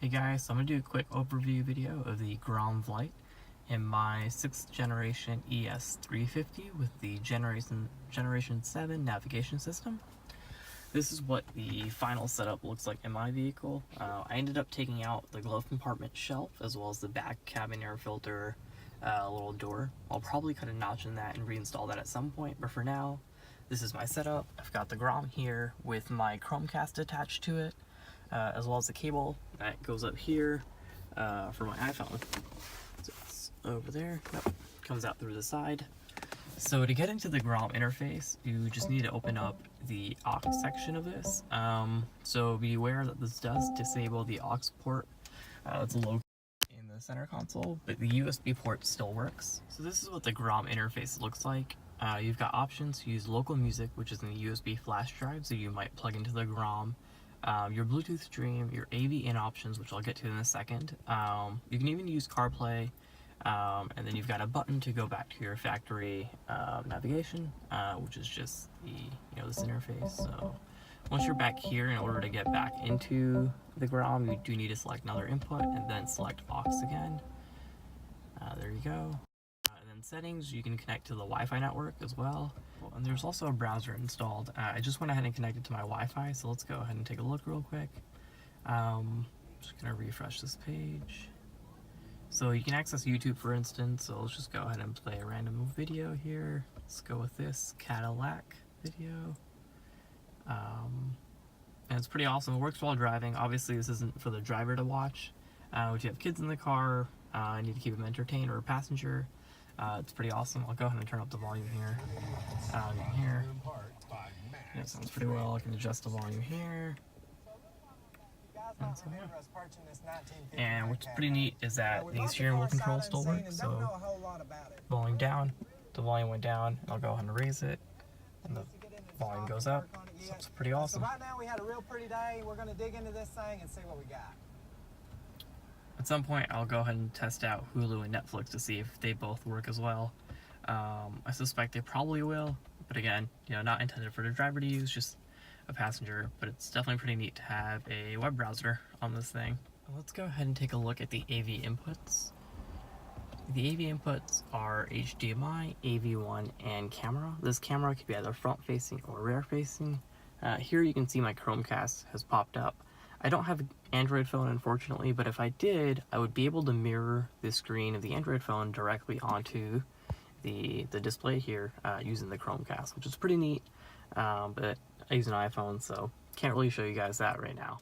Hey guys, so I'm going to do a quick overview video of the Grom VLite in my 6th generation ES350 with the Generation 7 navigation system. This is what the final setup looks like in my vehicle. I ended up taking out the glove compartment shelf as well as the back cabin air filter little door. I'll probably cut a notch in that and reinstall that at some point, but for now, this is my setup. I've got the Grom here with my Chromecast attached to it. As well as the cable that goes up here for my iPhone. So it's over there. Nope. Comes out through the side. So to get into the Grom interface, you just need to open up the aux section of this. So be aware that this does disable the aux port. It's located in the center console, but the USB port still works. So this is what the Grom interface looks like. You've got options to use local music, which is in the USB flash drive, so you might plug into the Grom. Your Bluetooth stream, your AV in options, which I'll get to in a second. You can even use CarPlay, and then you've got a button to go back to your factory navigation, which is just the this interface. So once you're back here, in order to get back into the Grom, you do need to select another input and then select aux again. There you go. And then settings, you can connect to the Wi-Fi network as well. And there's also a browser installed. I just went ahead and connected to my Wi-Fi, so let's go ahead and take a look real quick. Just gonna refresh this page. So you can access YouTube, for instance, so let's just go ahead and play a random video here. Let's go with this Cadillac video. And it's pretty awesome. It works while driving. Obviously, this isn't for the driver to watch. If you have kids in the car, I need to keep them entertained, or a passenger. It's pretty awesome. I'll go ahead and turn up the volume here. Yeah, sounds pretty well. I can adjust the volume here. And what's pretty neat is that the steering wheel controls still work. So volume down, the volume went down. I'll go ahead and raise it, and the volume goes up. So it's pretty awesome. So right now we had a real pretty day. We're going to dig into this thing and see what we got. At some point, I'll go ahead and test out Hulu and Netflix to see if they both work as well. I suspect they probably will, but again, not intended for the driver to use, just a passenger. But it's definitely pretty neat to have a web browser on this thing. Let's go ahead and take a look at the AV inputs. The AV inputs are HDMI, AV1, and camera. This camera could be either front-facing or rear-facing. Here you can see my Chromecast has popped up. I don't have an Android phone, unfortunately, but if I did, I would be able to mirror the screen of the Android phone directly onto the display here using the Chromecast, which is pretty neat, but I use an iPhone, so can't really show you guys that right now.